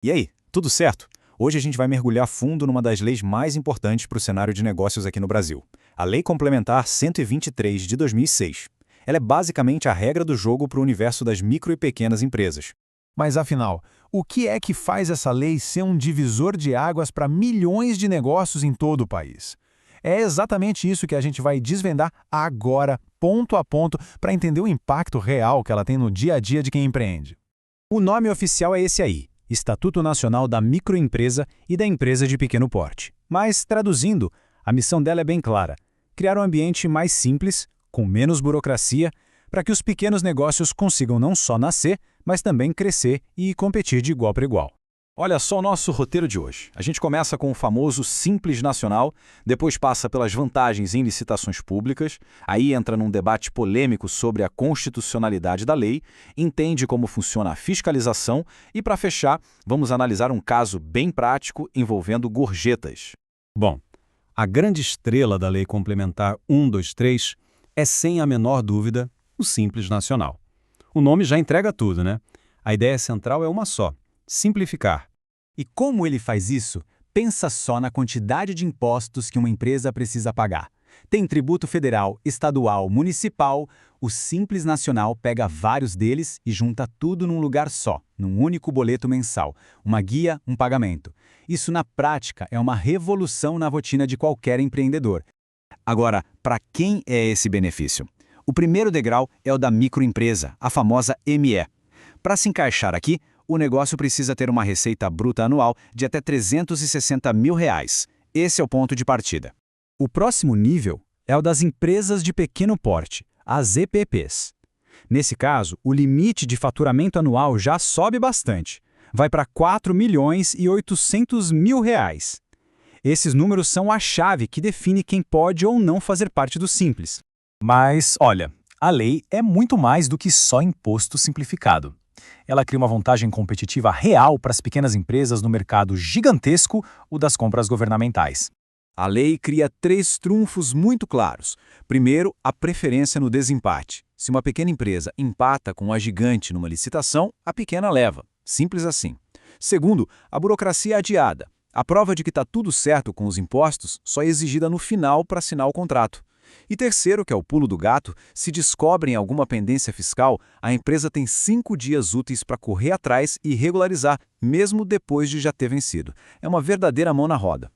E aí, tudo certo? Hoje a gente vai mergulhar fundo numa das leis mais importantes para o cenário de negócios aqui no Brasil, a Lei Complementar 123 de 2006. Ela é basicamente a regra do jogo para o universo das micro e pequenas empresas. Mas afinal, o que é que faz essa lei ser um divisor de águas para milhões de negócios em todo o país? É exatamente isso que a gente vai desvendar agora, ponto a ponto, para entender o impacto real que ela tem no dia a dia de quem empreende. O nome oficial é esse aí, Estatuto Nacional da Microempresa e da Empresa de Pequeno Porte. Mas, traduzindo, a missão dela é bem clara: criar um ambiente mais simples, com menos burocracia, para que os pequenos negócios consigam não só nascer, mas também crescer e competir de igual para igual. Olha só o nosso roteiro de hoje. A gente começa com o famoso Simples Nacional, depois passa pelas vantagens em licitações públicas, aí entra num debate polêmico sobre a constitucionalidade da lei, entende como funciona a fiscalização e, para fechar, vamos analisar um caso bem prático envolvendo gorjetas. Bom, a grande estrela da Lei Complementar 123 é, sem a menor dúvida, o Simples Nacional. O nome já entrega tudo, né? A ideia central é uma só: simplificar. E como ele faz isso? Pensa só na quantidade de impostos que uma empresa precisa pagar. Tem tributo federal, estadual, municipal. O Simples Nacional pega vários deles e junta tudo num lugar só, num único boleto mensal. Uma guia, um pagamento. Isso, na prática, é uma revolução na rotina de qualquer empreendedor. Agora, para quem é esse benefício? O primeiro degrau é o da microempresa, a famosa ME. Para se encaixar aqui, o negócio precisa ter uma receita bruta anual de até R$360 mil. Esse é o ponto de partida. O próximo nível é o das empresas de pequeno porte, as EPPs. Nesse caso, o limite de faturamento anual já sobe bastante. Vai para R$4.800.000. Esses números são a chave que define quem pode ou não fazer parte do Simples. Mas, olha, a lei é muito mais do que só imposto simplificado. Ela cria uma vantagem competitiva real para as pequenas empresas no mercado gigantesco, o das compras governamentais. A lei cria 3 trunfos muito claros. Primeiro, a preferência no desempate. Se uma pequena empresa empata com a gigante numa licitação, a pequena leva. Simples assim. Segundo, a burocracia adiada. A prova de que está tudo certo com os impostos só é exigida no final para assinar o contrato. E terceiro, que é o pulo do gato, se descobrem alguma pendência fiscal, a empresa tem 5 dias úteis para correr atrás e regularizar, mesmo depois de já ter vencido. É uma verdadeira mão na roda.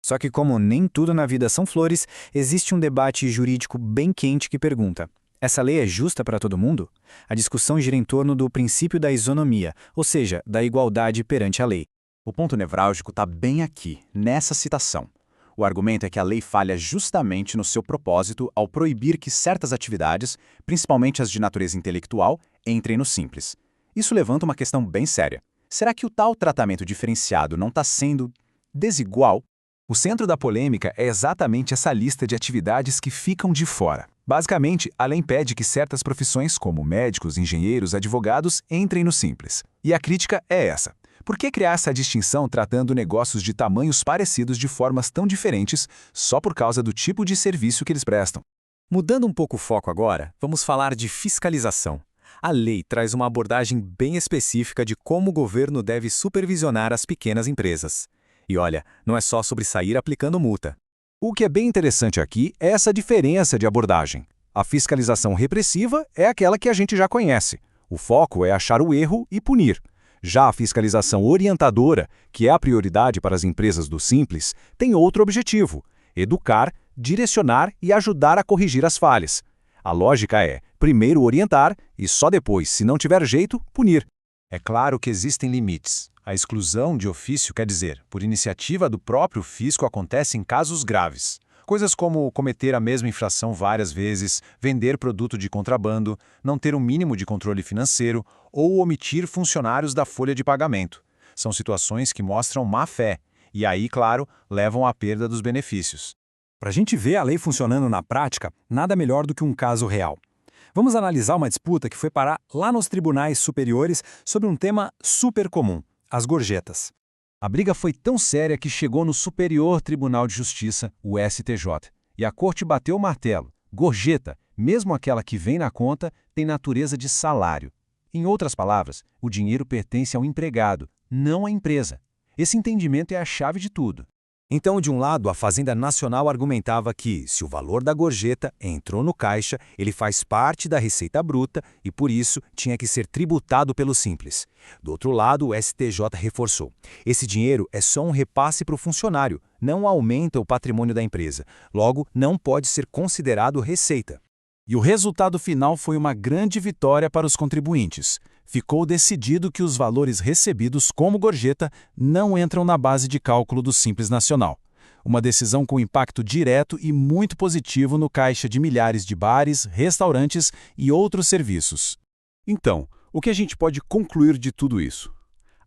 Só que, como nem tudo na vida são flores, existe um debate jurídico bem quente que pergunta: essa lei é justa para todo mundo? A discussão gira em torno do princípio da isonomia, ou seja, da igualdade perante a lei. O ponto nevrálgico está bem aqui, nessa citação. O argumento é que a lei falha justamente no seu propósito ao proibir que certas atividades, principalmente as de natureza intelectual, entrem no Simples. Isso levanta uma questão bem séria. Será que o tal tratamento diferenciado não está sendo desigual? O centro da polêmica é exatamente essa lista de atividades que ficam de fora. Basicamente, a lei impede que certas profissões, como médicos, engenheiros, advogados, entrem no Simples. E a crítica é essa: por que criar essa distinção tratando negócios de tamanhos parecidos de formas tão diferentes só por causa do tipo de serviço que eles prestam? Mudando um pouco o foco agora, vamos falar de fiscalização. A lei traz uma abordagem bem específica de como o governo deve supervisionar as pequenas empresas. E olha, não é só sobre sair aplicando multa. O que é bem interessante aqui é essa diferença de abordagem. A fiscalização repressiva é aquela que a gente já conhece. O foco é achar o erro e punir. Já a fiscalização orientadora, que é a prioridade para as empresas do Simples, tem outro objetivo: educar, direcionar e ajudar a corrigir as falhas. A lógica é, primeiro orientar e só depois, se não tiver jeito, punir. É claro que existem limites. A exclusão de ofício, quer dizer, por iniciativa do próprio fisco, acontece em casos graves. Coisas como cometer a mesma infração várias vezes, vender produto de contrabando, não ter um mínimo de controle financeiro ou omitir funcionários da folha de pagamento. São situações que mostram má-fé e aí, claro, levam à perda dos benefícios. Para a gente ver a lei funcionando na prática, nada melhor do que um caso real. Vamos analisar uma disputa que foi parar lá nos tribunais superiores sobre um tema super comum: as gorjetas. A briga foi tão séria que chegou no Superior Tribunal de Justiça, o STJ, e a corte bateu o martelo: gorjeta, mesmo aquela que vem na conta, tem natureza de salário. Em outras palavras, o dinheiro pertence ao empregado, não a empresa. Esse entendimento é a chave de tudo. Então, de um lado, a Fazenda Nacional argumentava que, se o valor da gorjeta entrou no caixa, ele faz parte da receita bruta e, por isso, tinha que ser tributado pelo Simples. Do outro lado, o STJ reforçou. Esse dinheiro é só um repasse para o funcionário, não aumenta o patrimônio da empresa. Logo, não pode ser considerado receita. E o resultado final foi uma grande vitória para os contribuintes. Ficou decidido que os valores recebidos como gorjeta não entram na base de cálculo do Simples Nacional. Uma decisão com impacto direto e muito positivo no caixa de milhares de bares, restaurantes e outros serviços. Então, o que a gente pode concluir de tudo isso?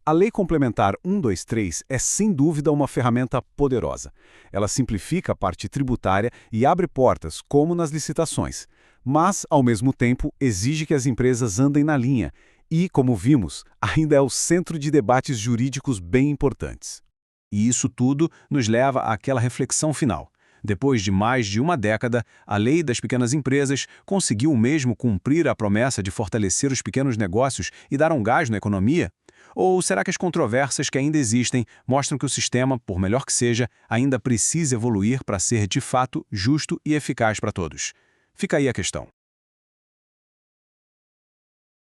A Lei Complementar 123 é sem dúvida uma ferramenta poderosa. Ela simplifica a parte tributária e abre portas, como nas licitações. Mas, ao mesmo tempo, exige que as empresas andem na linha e, como vimos, ainda é o centro de debates jurídicos bem importantes. E isso tudo nos leva àquela reflexão final. Depois de mais de uma década, a Lei das Pequenas Empresas conseguiu mesmo cumprir a promessa de fortalecer os pequenos negócios e dar um gás na economia? Ou será que as controvérsias que ainda existem mostram que o sistema, por melhor que seja, ainda precisa evoluir para ser de fato justo e eficaz para todos? Fica aí a questão.